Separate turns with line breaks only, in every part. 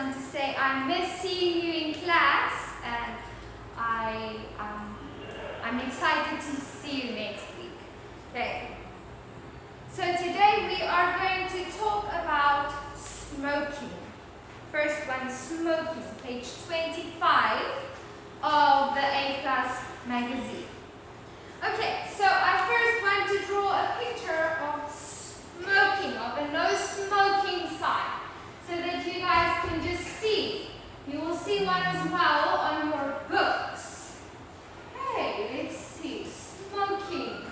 want to say I miss seeing you in class, and I'm excited to see you next week. Okay. So today we are going to talk about smoking. First one, smoking, page 25 of the A Class magazine. Okay, so I first want to draw a picture of smoking, of a no smoking sign, so that you guys can just see. You will see one as well on your books. Okay, let's see, smoking.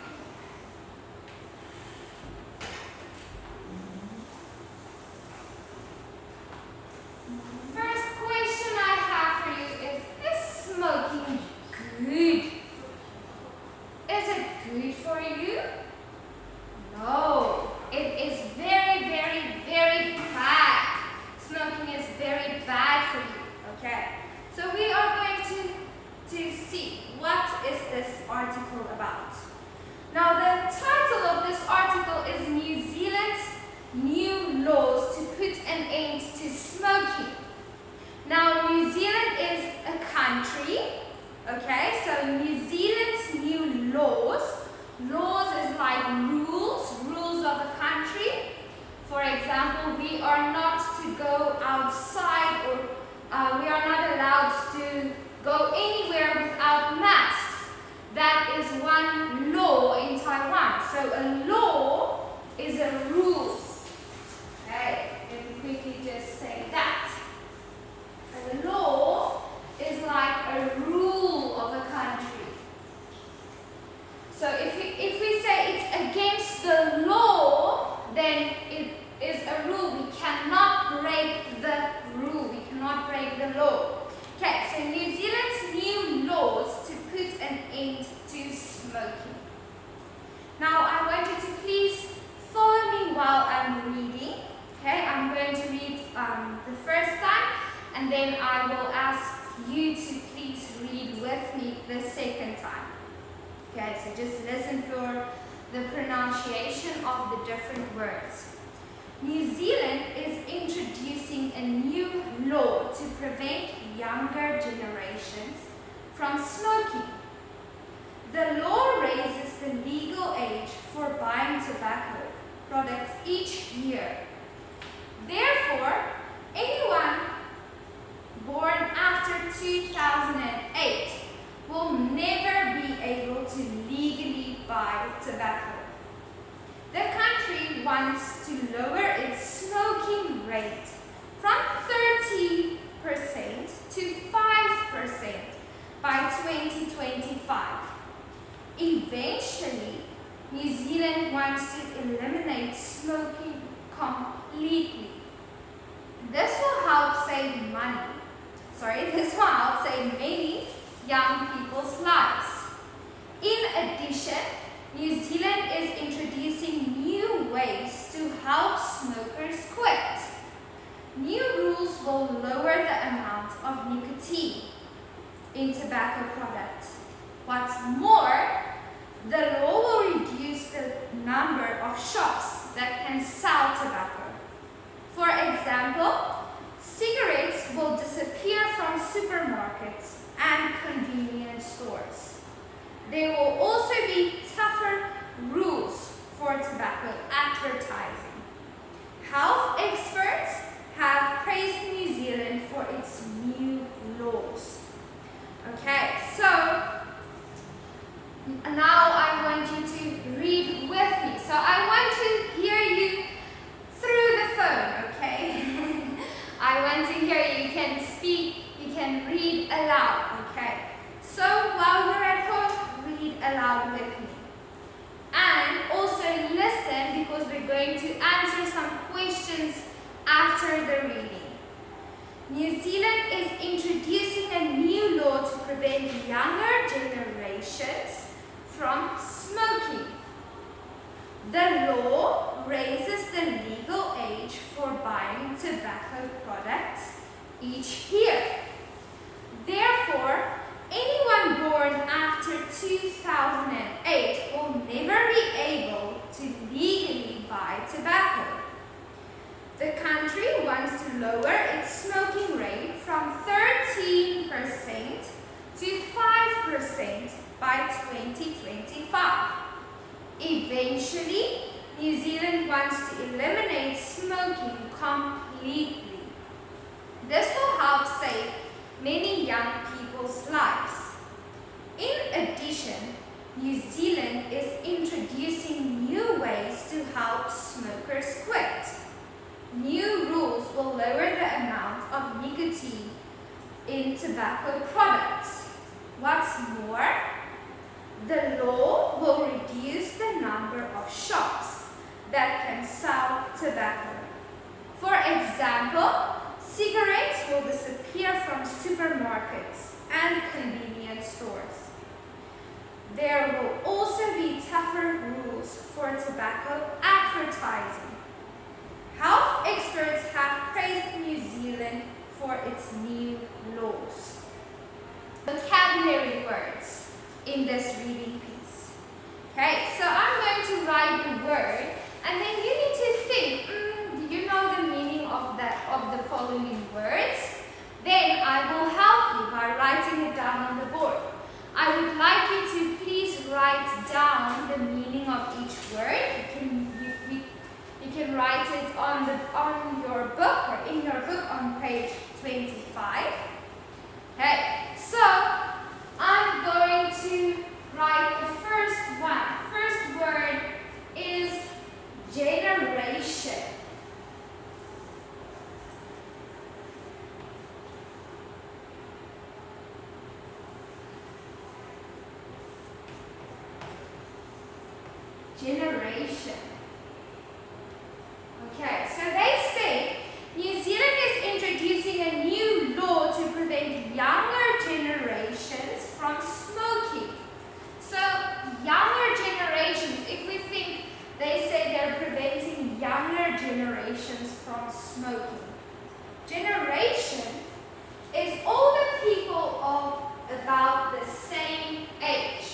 First question I have for you is smoking good? Is it good for you? No, it is very, very, very bad. Smoking is very bad for you, okay? So we are going to see what is this article about. Now the title of this article is New Zealand's New Laws to Put an End to Smoking. Now New Zealand is a country, okay? So New Zealand's new laws. Laws is like rules of a country. For example, we are not to go outside, or we are not allowed to go anywhere without masks. That is one law in Taiwan. So a law is a rule. Okay, let me quickly just say that. A law is like a rule of a country. So if we say it's against the law, then it is a rule. We cannot break the rule. We cannot break the law. Okay, so New Zealand's new laws to put an end to smoking. Now I want you to please follow me while I'm reading. Okay, I'm going to read the first time, and then I will ask you to please read with me the second time. Okay, so just listen for the pronunciation of the different words. New Zealand is introducing a new law to prevent younger generations from smoking. The law raises the legal age for buying tobacco products each year. Therefore, anyone born after 2008 will never be able to legally buy tobacco. The country wants to lower its smoking rate from 30% to 5% by 2025. Eventually, New Zealand wants to eliminate smoking completely. This will help save money. This will help save many young people's lives. In addition, New Zealand is introducing new ways to help smokers quit. New rules will lower the amount of nicotine in tobacco products. What's more, the law will reduce the number of shops that can sell tobacco. For example, cigarettes will disappear from supermarkets and convenience stores. There will also be tougher rules for tobacco advertising. Health experts have praised New Zealand for its new laws. Okay, so now I want you to read with me. So I want to hear you through the phone, okay? I want to hear you. You can speak, you can read aloud, okay? So while you're at home, read aloud with me. And also listen, because we're going to answer some questions after the reading. New Zealand is introducing a new law to prevent younger generations from smoking. The law raises the legal age for buying tobacco products each year. Therefore, anyone born after 2008 will never be able to legally buy tobacco. The country wants to lower its smoking rate from 13% to 5% by 2025. Eventually, New Zealand wants to eliminate smoking completely. This will help save many young people's lives. In addition, New Zealand is introducing new ways to help smokers quit. New rules will lower the amount of nicotine in tobacco products. What's more, the law will reduce the number of shops that can sell tobacco. For example, cigarettes will disappear from supermarkets and convenience stores. There will also be tougher rules for tobacco advertising. Health experts have praised New Zealand for its new laws. Vocabulary words in this reading piece. Okay, so I'm going to write the word and then you need to think, do you know the meaning of the following words? Then I will help you by writing it down on the board. I would like you to please write down the meaning of each word. You can write it on your book or in your book on page 25. Okay, so I'm going to write the first one. First word is generation. Generation. Okay, so they say New Zealand is introducing a new law to prevent younger generations from smoking. So, younger generations, if we think they say they're preventing younger generations from smoking. Generation is all the people of about the same age.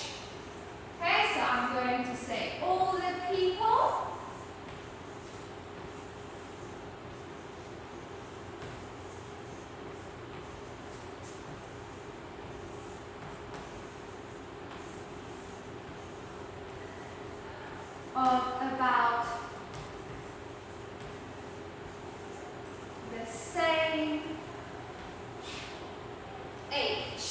Okay, so I'm going to say all the people of about the same age.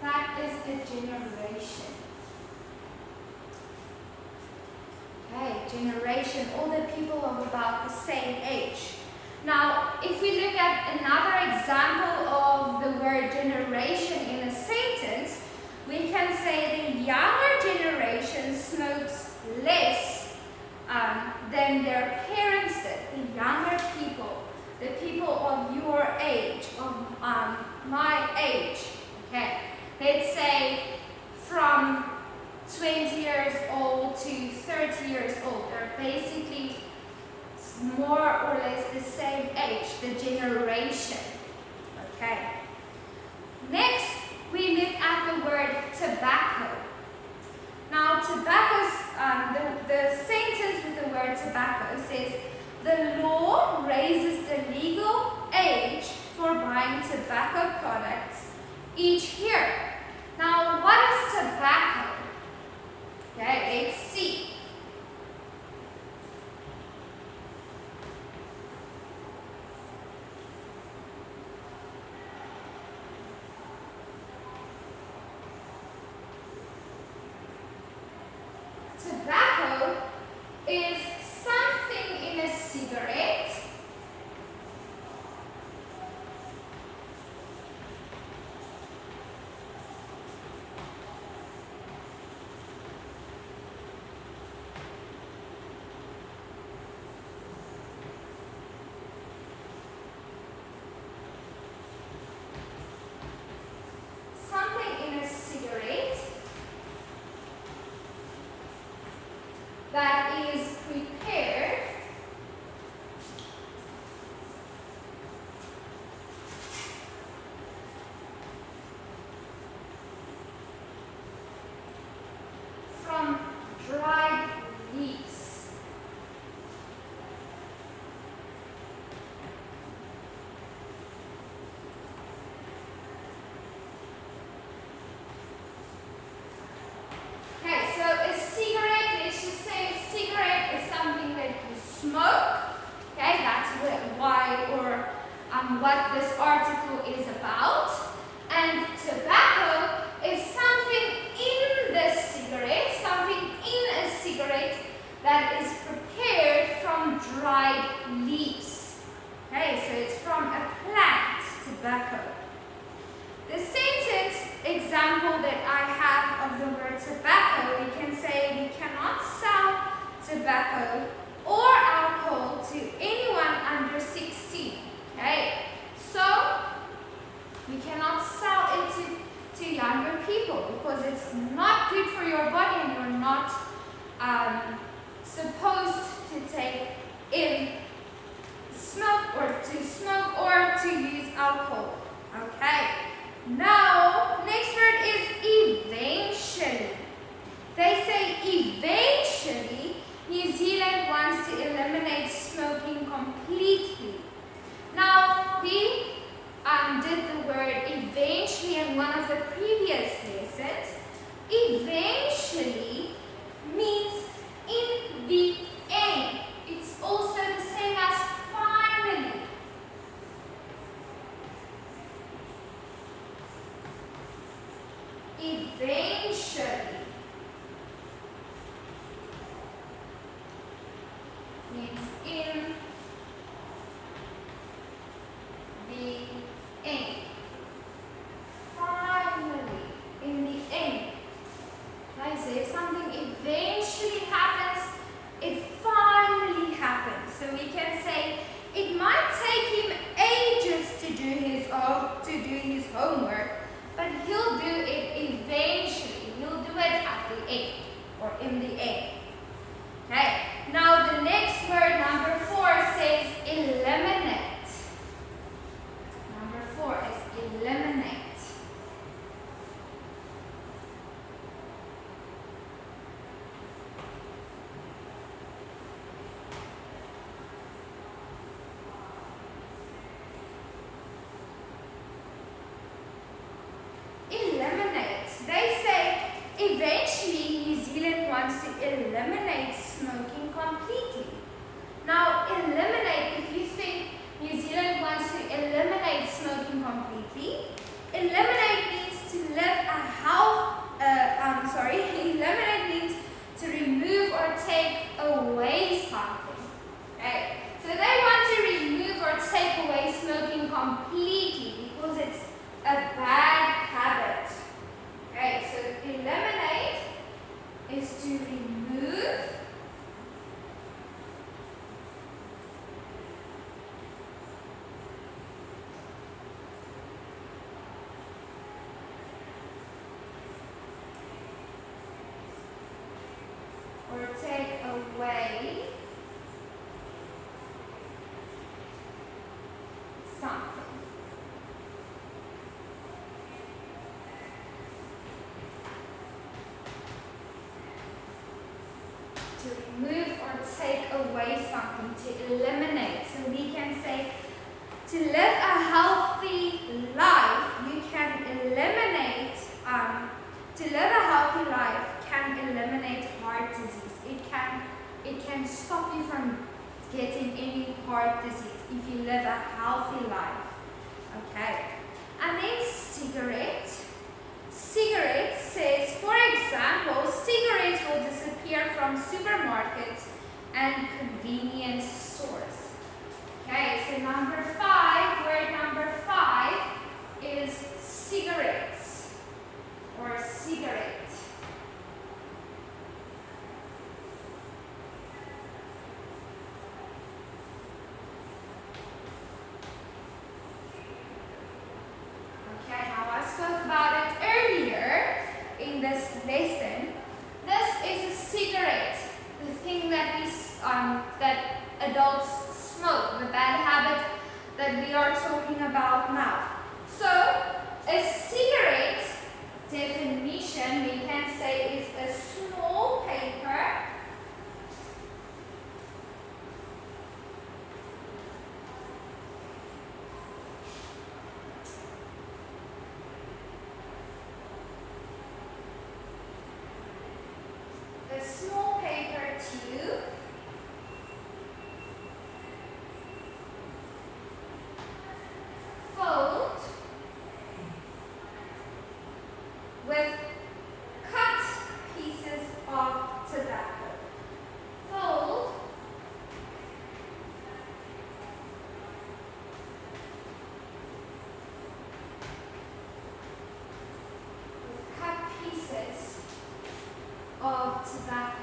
That is a generation. Okay, generation, all the people of about the same age. Now, if we look at another example of the word generation in a sentence, we can say the younger generation smokes less than their parents did. The younger people, the people of your age, of my age. Okay, let's say from 20 years old to 30 years old. They're basically more or less the same age, the generation. Okay. Next, we look at the word tobacco. Now, the sentence with the word tobacco says, the law raises the legal age for buying tobacco products each year. Now, what is tobacco? Okay, let's see. Tobacco is something in a cigarette that is what this article is about. And tobacco is something in the cigarette, something in a cigarette that is prepared from dried leaves. Okay, so it's from a plant, tobacco. The sentence example that I have of the word tobacco, we can say we cannot sell tobacco or alcohol to anyone under 16. Okay, so we cannot sell it to younger people because it's not good for your body and you're not supposed to take in smoke or to use alcohol. Okay. Now, next word is eventually. They say eventually New Zealand wants to eliminate smoking completely. Now, we did the word eventually in one of the previous lessons. Eventually means in the end. It's also the same as finally. Eventually means in the end. Finally, in the end. Like I say, if something eventually happens, it finally happens. So we can say it might take him ages to do his homework, but he'll do it eventually. He'll do it at the end or in the end. Okay. Now the next word, number 4, says eliminate. Number 4 is eliminate. They say eventually New Zealand wants to eliminate smoking completely. Now, eliminate, if you think New Zealand wants to eliminate smoking completely, eliminate means to live a eliminate means to remove or take away something. Okay? So they want to remove or take away smoking completely because it's a bad habit. Okay, so eliminate is to remove or take away something. To remove or take away something, to eliminate. So we can say to live a healthy life, you can eliminate, to live a healthy life can eliminate heart disease. It can stop you from getting any heart disease if you live a healthy life. Okay. And then cigarette. Cigarette says, for example, cigarettes will disappear from supermarkets and convenience stores. Okay, so number 5, word number 5 is cigarettes or cigarette. Okay, now I spoke about it earlier in this lesson. This is a cigarette, the thing that that adults smoke, the bad habit that we are talking about now. So, a cigarette definition we can say is a small paper tube filled with cut pieces of tobacco. Filled with cut pieces of tobacco.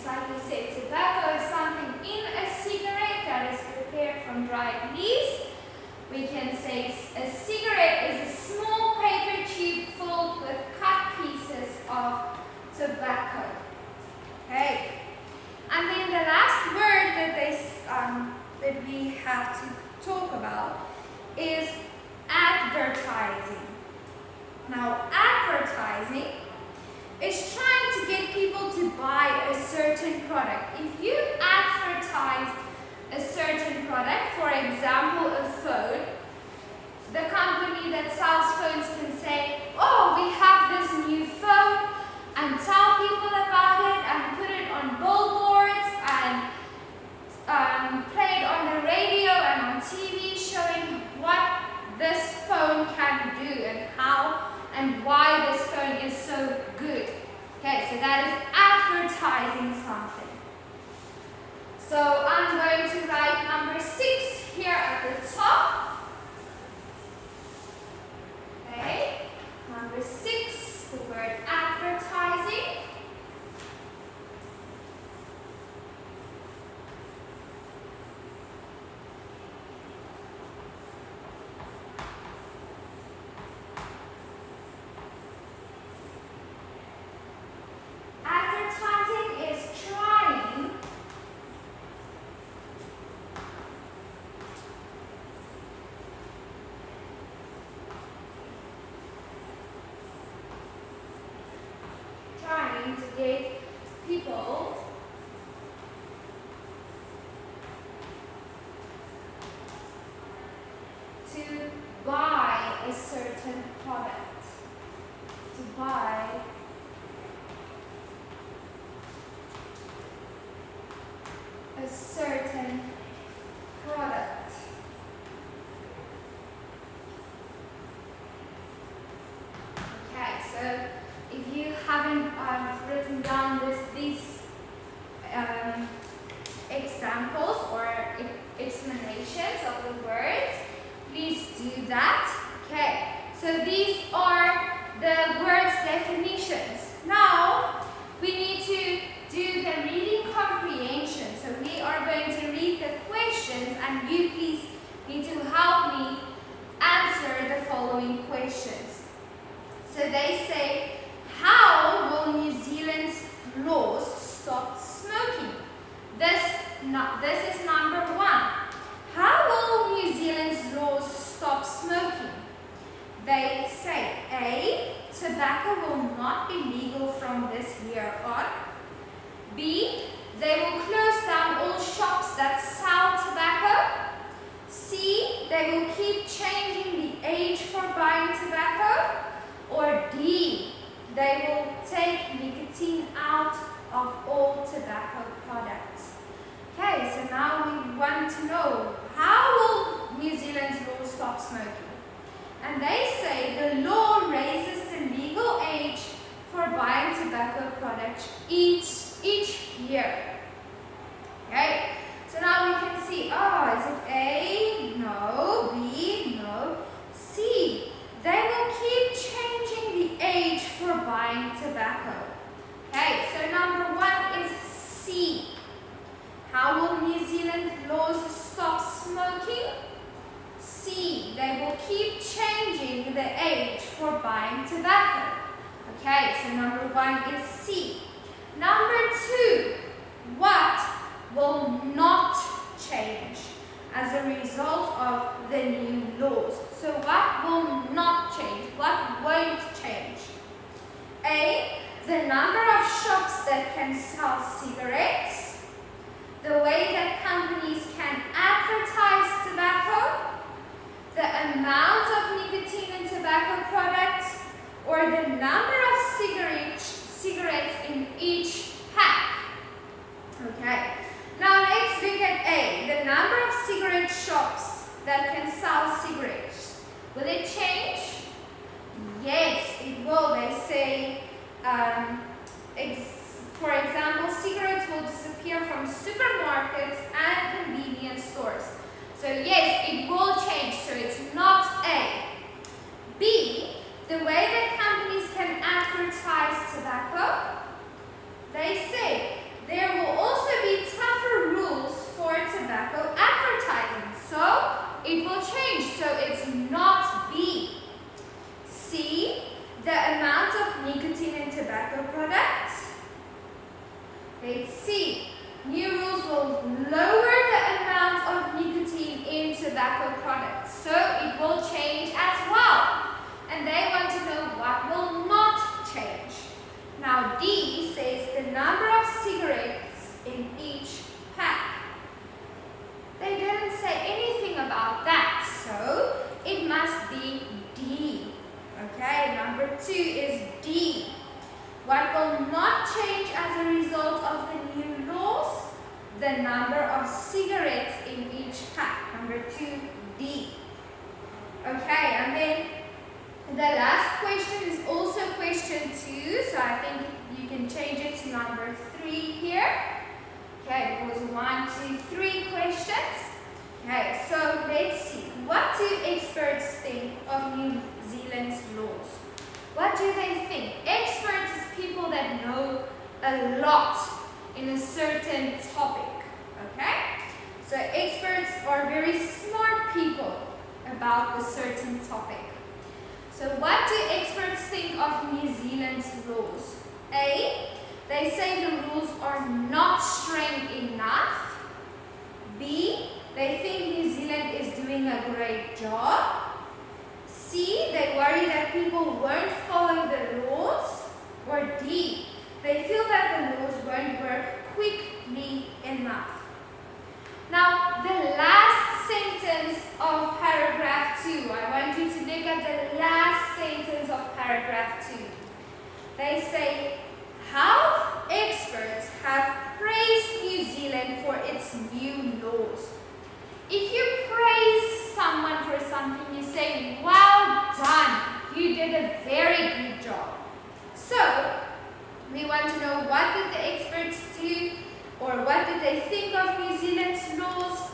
Like we said, tobacco is something in a cigarette that is prepared from dried leaves. We can say a cigarette is a small paper tube filled with cut pieces of tobacco. Okay. And then the last word that we have to talk about is advertising. Now, advertising is trying to get people to buy a certain product. If you advertise a certain product, for example, a phone, the company that sells phones can say, oh, we have this new phone, and tell people about it and put it on billboards and play it on the radio and on TV, showing what this phone can do and how and why this phone is so good. Okay, so that is advertising something. So I'm going to write number 6 here at the top. Okay, number 6, the word advertising. Advertising is trying to get people to buy a certain product, to buy a certain product. Okay, so if you haven't written down these examples or explanations of the words, please do that. Okay, so these are the words definitions. Now we need to do the reading comprehension. So we are going to read the questions and you please need to help me answer the following questions. So they say, how will New Zealand's laws stop smoking? This is number 1. How will New Zealand's laws stop smoking? They say, A, tobacco will not be legal from this year on. B, they will close down all shops that sell tobacco. C, they will keep changing the age for buying tobacco. Or D, they will take nicotine out of all tobacco products. Okay, so now we want to know, how will New Zealand's law stop smoking? And they say the law raises the legal age for buying tobacco products each year. Okay, so now we can see, is it A? No. B? No. C, they will keep changing the age for buying tobacco. Okay, so number 1 is C. How will New Zealand laws stop smoking? C, they will keep changing the age for buying tobacco. Okay, so number 1 is C. Number 2, what will not change as a result of the new laws? So what will not change? What won't change? A, the number of shops that can sell cigarettes. the way that companies can advertise tobacco, the amount of nicotine in tobacco products, or the number of cigarettes in each pack. Okay, now let's look at A, the number of cigarette shops that can sell cigarettes. Will it change? Yes, it will. They say, for example, cigarettes will disappear from supermarkets and convenience stores. So yes, it will change, so it's not A. B, the way that companies can advertise tobacco, they say there will also be tougher rules for tobacco advertising. So it will change, so it's not B. C, the amount of nicotine in tobacco products. Let's see. New rules will lower the amount of nicotine in tobacco products. So it will change as well. And they want to know what will not change. Now D says the number of cigarettes in each pack. They didn't say anything about that, so it must be D. Okay, number 2 is D. What will not change as a result of the new laws? The number of cigarettes in each pack. Number 2, D. Okay, and then the last question is also question 2, so I think you can change it to number 3 here. Okay, it was 1, 2, 3 questions. Okay, so let's see. What do experts think of New Zealand's laws? What do they think? Experts is people that know a lot in a certain topic. Okay? So experts are very smart people about a certain topic. So what do experts think of New Zealand's laws? A, they say the rules are not strong enough. B, they think New Zealand is doing a great job. C, they worry that people won't follow the laws. Or D, they feel that the laws won't work quickly enough. Now, the last sentence of paragraph 2, I want you to look at the last sentence of paragraph 2. They say, health experts have praised New Zealand for its new laws. If you praise someone for something, you say, well done, you did a very good job. So, we want to know what did the experts do, or what did they think of New Zealand's laws?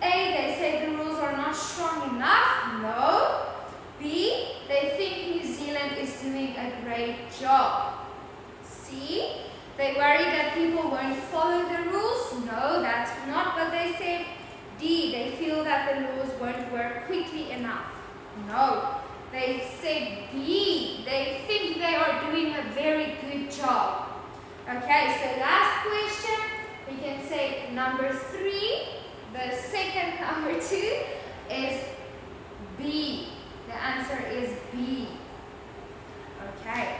A, they say the rules are not strong enough. No. B, they think New Zealand is doing a great job. C, they worry that people won't follow the rules. No, that's not what they said. D, they feel that the laws won't work quickly enough. No. They said B, they think they are doing a very good job. Okay, so last question, we can say number 3, the second number 2 is B. The answer is B. Okay.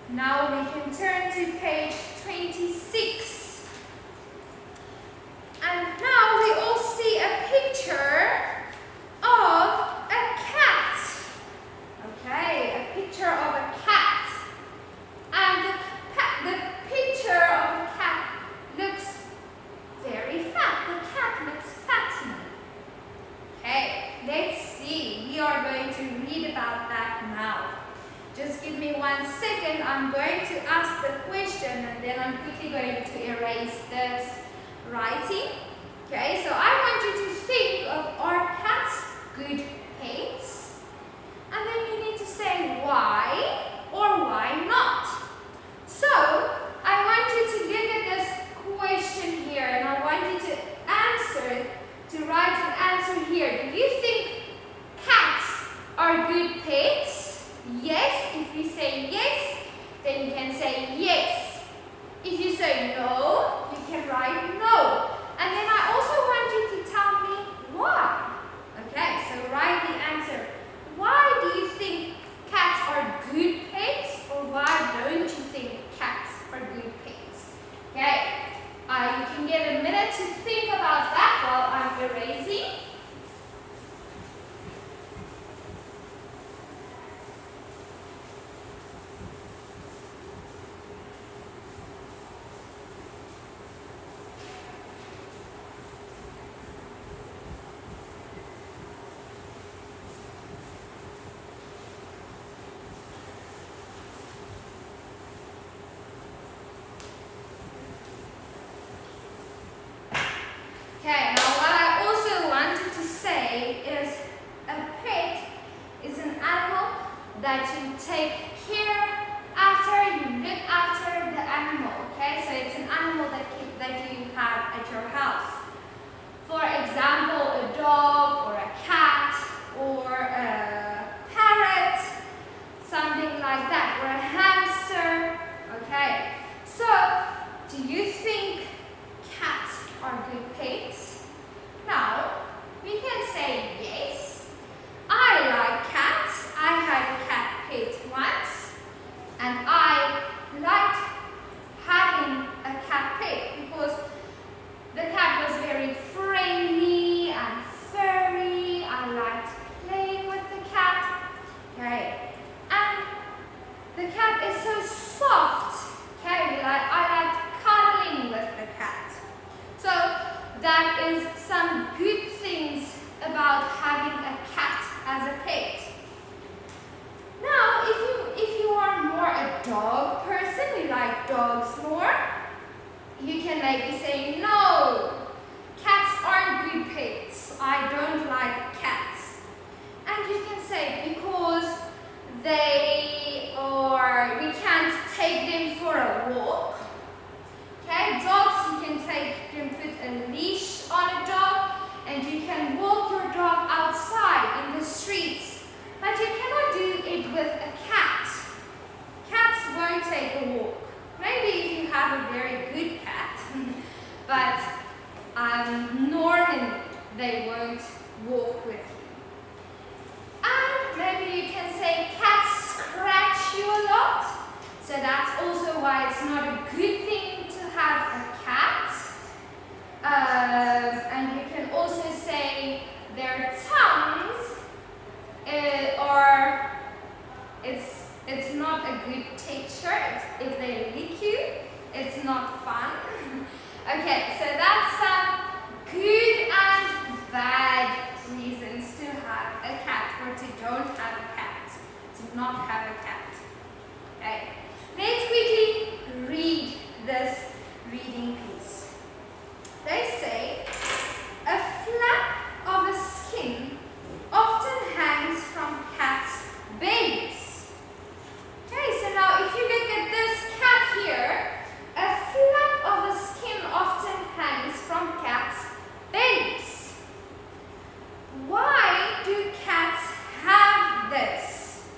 Now we can turn to page 26. And now we all see a picture of a cat. Okay, a picture of a cat. And the picture of a cat looks very fat. The cat looks fat to me. Okay, let's see. We are going to read about that now. Just give me 1 second. I'm going to ask the question and then I'm quickly going to erase this writing. Okay, so I want you to think of, are cats good pets? And then you need to say why or why not. So, I want you to look at this question here and I want you to answer, to write an answer here. Do you think cats are good pets? Yes. If you say yes, then you can say yes. If you say no, you can write no. And then I also want you to tell me why. Okay, so write the answer. Why do you think cats are good like to take care after, you look after the animal, okay? So it's an animal that you have at your house. For example, a dog or a cat or a parrot, something like that, or a hamster, okay? So, do you think cats are good pets? Now, we can say yes. I like cats. I had a cat pet once, and I liked having a cat pet because the cat was very friendly and furry. I liked playing with the cat. Okay, and the cat is so soft. Okay, I liked cuddling with the cat. So that is some good things about having a cat as a pet. Now, if you are more a dog person, you like dogs more, you can maybe say, no, cats aren't good pets. I don't like cats. And you can say, because we can't take them for a walk. Okay, dogs, you can put a leash on a dog and you can walk your dog outside in the streets. But you cannot do it with a cat. Cats won't take a walk. Maybe if you have a very good cat, but normally they won't walk with you. And maybe you can say cats scratch you a lot. So that's also why it's not a good thing to have a cat. And you can also say their tongues it's not a good texture. If they lick you, it's not fun. Okay, so that's some good and bad reasons to have a cat or to don't have a cat, to not have a cat. Okay, let's quickly read this reading piece. They say, a flap of the skin often hangs from cats' bellies. Okay, so now if you look at this cat here, a flap of the skin often hangs from cats' bellies. Why do cats have this?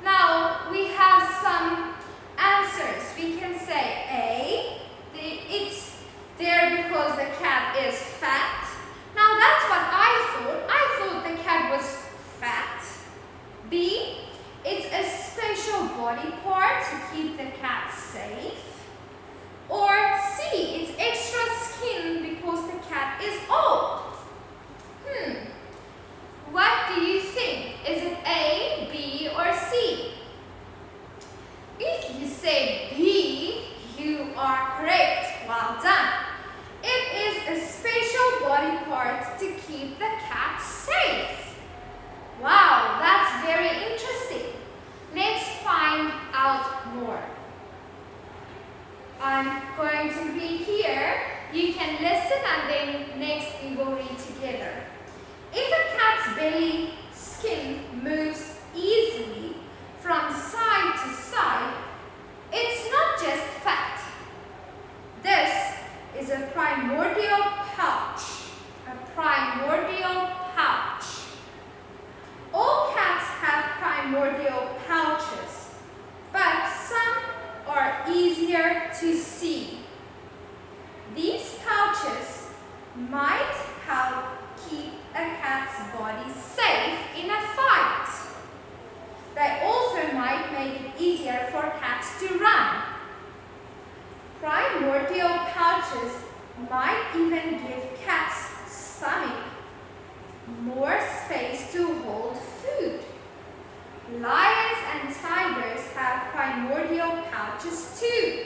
Now we have some answers. We can say A, it's there because the cat is fat. Now that's what I thought. I thought the cat was fat. B, it's a special body part to keep the cat safe. Or C, it's extra skin because the cat is old. What do you think? Is it A, B, or C? If you say B, you are correct. Well done. It is a special body part to keep the cat safe. Wow, that's very interesting. Let's find out more. I'm going to read here. You can listen and then next we will read together. If a cat's belly skin moves easily from side to side, it's not just fat. This is a primordial pouch. A primordial pouch. All cats have primordial pouches, but some are easier to see. These pouches might help keep a cat's body safe in a fight. They also might make it easier for cats to run. Primordial pouches might even give cats' stomach more space to hold food. Lions and tigers have primordial pouches too.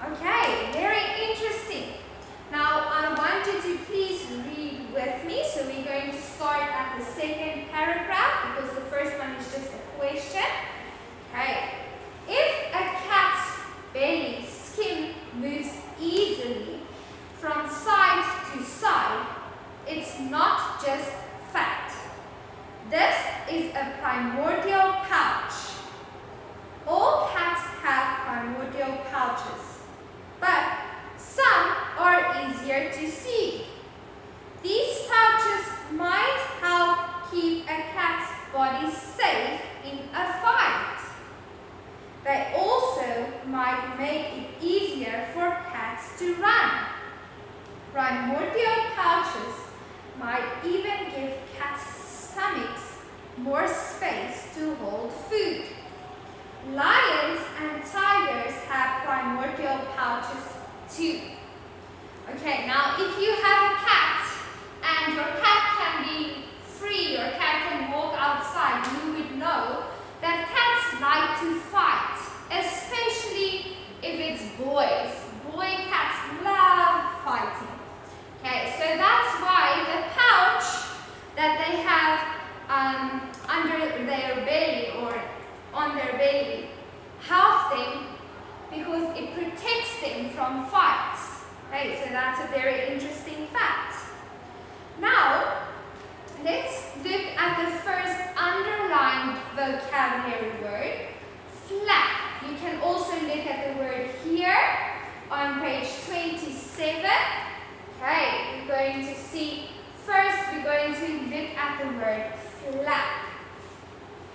Okay, very interesting. Now I want you to please read with me. So we're going to start at the second paragraph because the first one is just a question. Okay. If a cat's belly skin moves easily from side to side, it's not just fat. This is a primordial pouch. All cats have primordial pouches, but some are easier to see. These pouches might help keep a cat's body safe in a fight. They also might make it easier for cats to run. Primordial pouches might even give cats' stomachs more space to hold food. Lions and tigers have primordial pouches too. Okay, now if you have a cat and your cat can be free, your cat can walk outside, you would know that cats like to fight, especially if it's boys. Boy cats love fighting. Okay, so that's why the pouch that they have under their belly or on their belly helps them because it protects them from fights. Okay, so that's a very interesting fact. Now, let's look at the first underlined vocabulary word, flap. You can also look at the word here on page 27. Okay, we're going to see, first we're going to look at the word flap.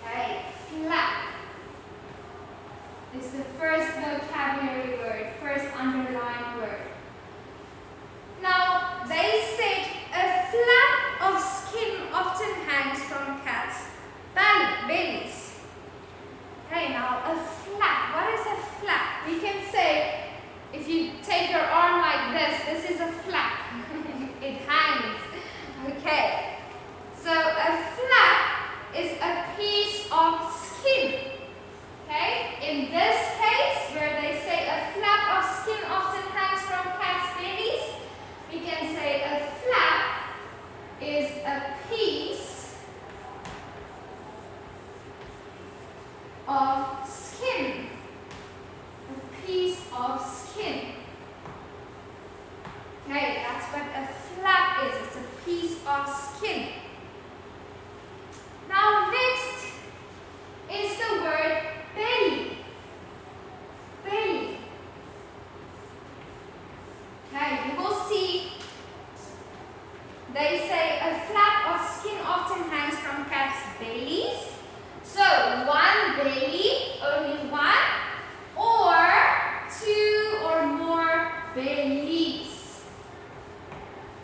Okay, flap is the first vocabulary word, first underlined word. Now, they said a flap of skin often hangs from cats' bellies. Okay, now a flap. What is a flap? We can say, if you take your arm like this is a flap. It hangs. Okay, so a flap is a piece of skin. Okay, in this case, where they say a flap of skin often hangs from cats' bellies, we can say a flap is a piece of skin. A piece of skin. Okay, that's what a flap is. It's a piece of skin. Now next is the word belly. Belly. Okay, you will see they say a flap of skin often hangs from cats' bellies. So one belly, only one, or two or more bellies.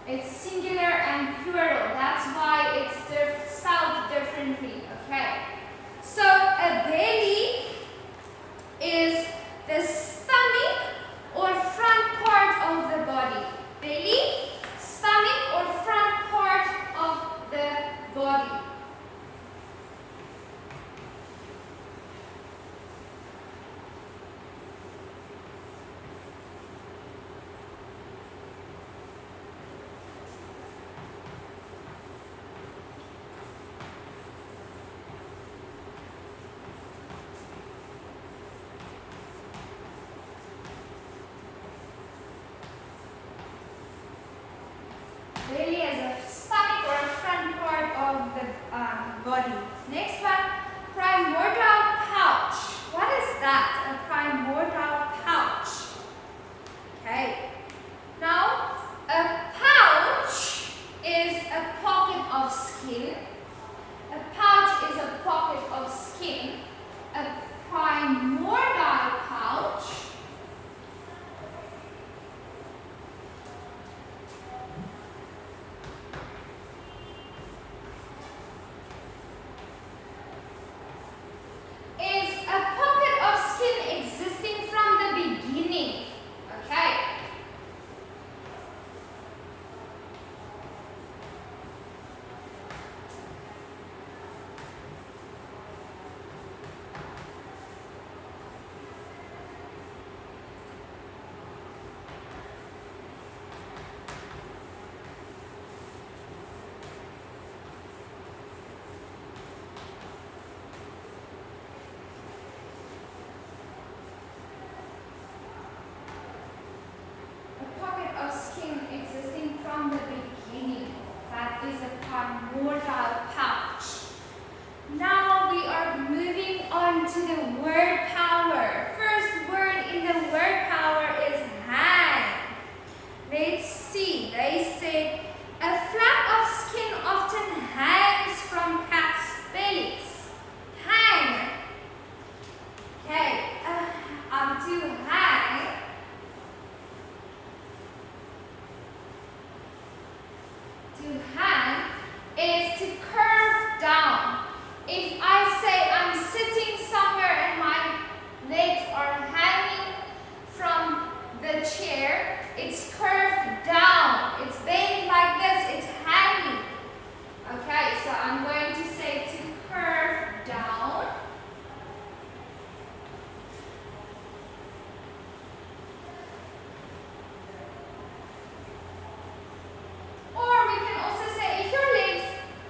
It's singular and plural. That's why it's spelled differently. Okay. So a belly is the stomach or front part of the body. Belly, stomach or front part of the body. Belly as a stomach or a front part of the body. Next one, primordial pouch. What is that? A primordial pouch. Okay. Now, a pouch is a pocket of skin. A pouch is a pocket of skin. A primordial pouch to hang is to curve down. If I say I'm sitting somewhere and my legs are hanging from the chair, it's curved down. It's bent like this, it's hanging. Okay, so I'm going to say to curve down. Or we can also say if your legs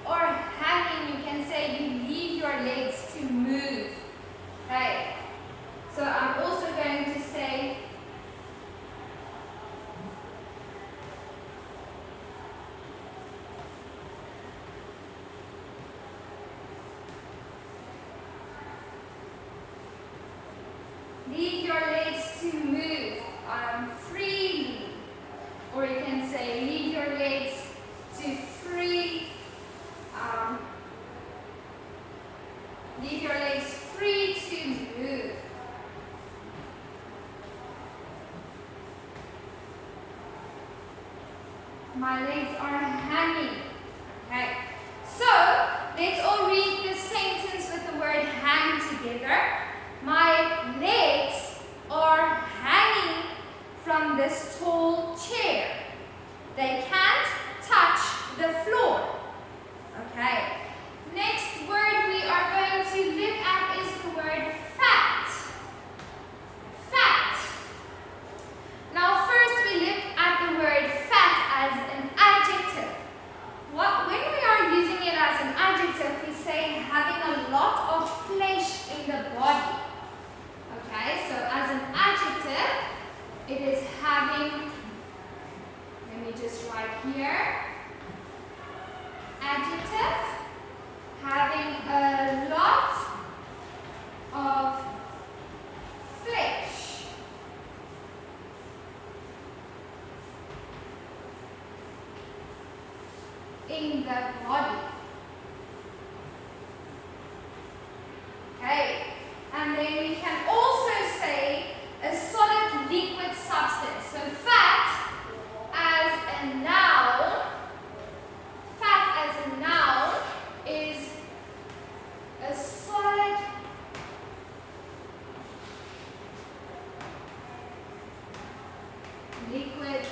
are hanging, you can say you leave your legs to move. Okay, so I'm also going to say leave your legs to move freely. Or you can say leave your legs to leave your legs free to move. My legs are hanging. Okay. So let's all read the sentence with the word hang together. My legs are hanging from this tall chair. They can't touch the floor. Okay. Next word we are going to look at is the word fat. Fat. Now first we look at the word fat as an adjective. When we are using it as an adjective, we say having a lot of flesh in the body. Okay, so as an adjective, it is having, let me just write here, adjective, having a lot of flesh in the body. Okay, and then we can also say a solid liquid substance. So fat as a noun, is a solid liquid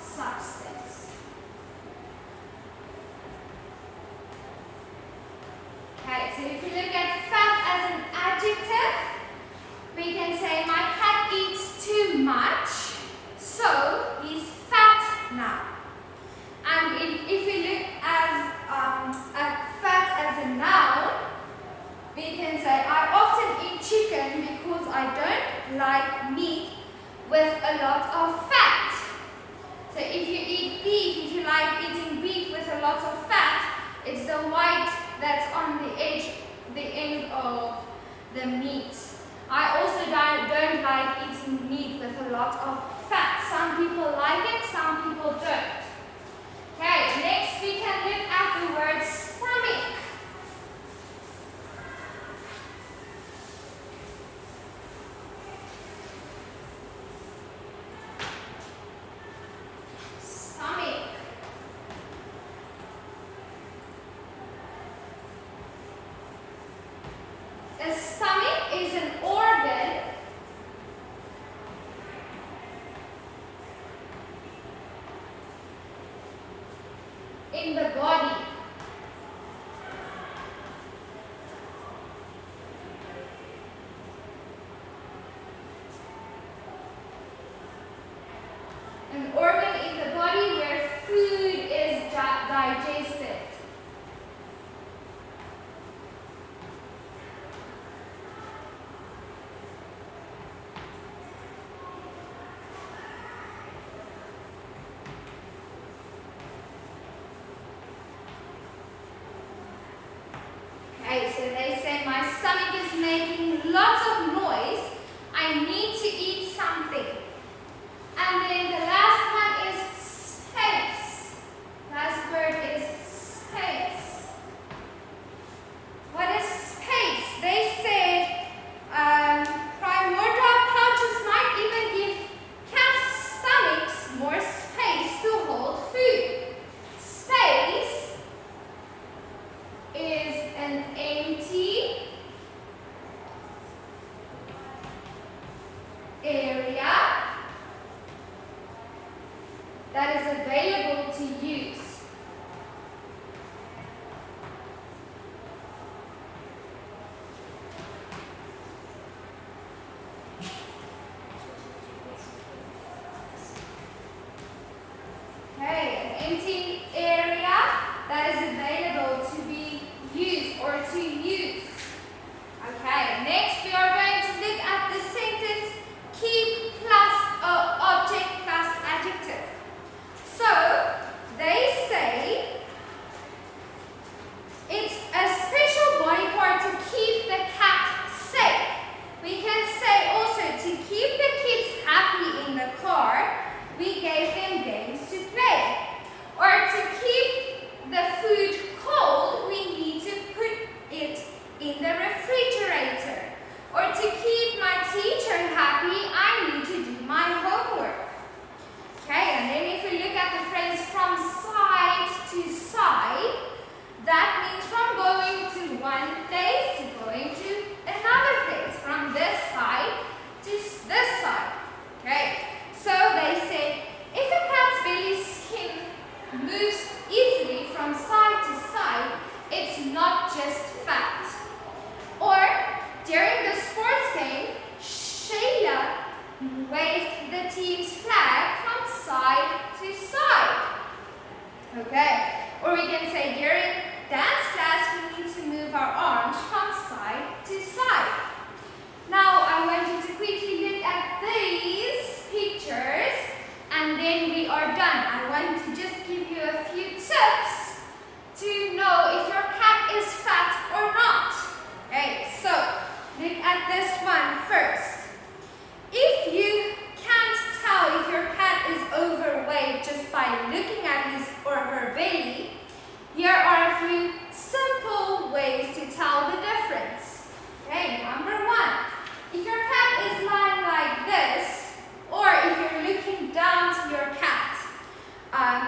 substance. Okay, so if you look at fat as an adjective, we can say my cat eats too much, so he's fat now. And if we look at fat as a noun, we can say I often eat chicken because I don't like meat with a lot of fat. So if you eat beef, if you like eating beef with a lot of fat, it's the white that's on the end of the meat. I also don't like eating meat with a lot of fat. Some people like it, some people don't. Okay, next we can look at the word stomach. Stomach. A stomach is an organ in the body. An organ in the body where food is digested. Okay, so they say my stomach is making lots of noise. I need to eat something. And then the last one is space. Last word is space. What is space? They said primordial pouches might even give cats' stomachs more space to hold food. rotate the team's flag from side to side. Okay, or we can say during dance class we need to move our arms from side to side. Now I want you to quickly look at these pictures and then we are done. I want to just give you a few tips to know if your cat is fat or not. Okay, so look at this one first. If you can't tell if your cat is overweight just by looking at his or her belly, here are a few simple ways to tell the difference. Okay, number one, if your cat is lying like this, or if you're looking down to your cat,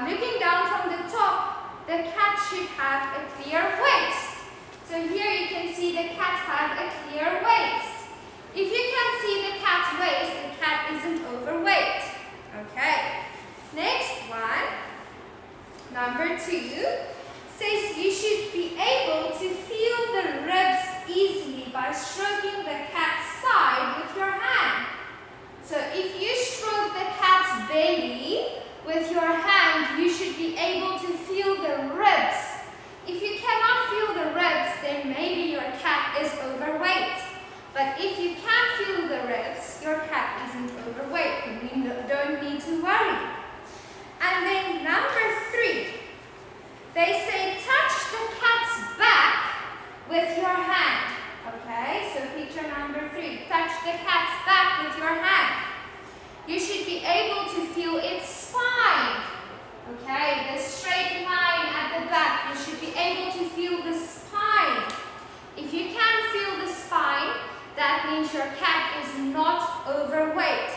looking down from the top, the cat should have a clear waist. So here you can see the cat have a clear waist. If you can see the cat's waist, the cat isn't overweight. Okay. Next one, number two, says you should be able to feel the ribs easily by stroking the cat's side with your hand. So if you stroke the cat's belly with your hand, you should be able to feel the ribs. If you cannot feel the ribs, then maybe your cat is overweight. But if you can feel the ribs, your cat isn't overweight. You don't need to worry. And then number three, they say touch the cat's back with your hand. Okay, so picture number three, touch the cat's back with your hand. You should be able to feel its spine. Okay, the straight line at the back, you should be able to feel the spine. If you can't feel the spine, that means your cat is not overweight.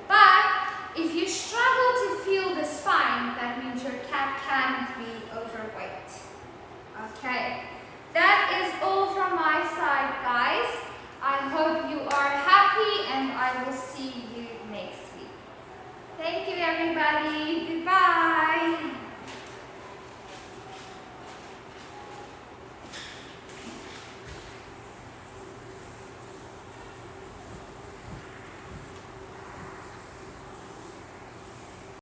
But if you struggle to feel the spine, that means your cat can be overweight. Okay.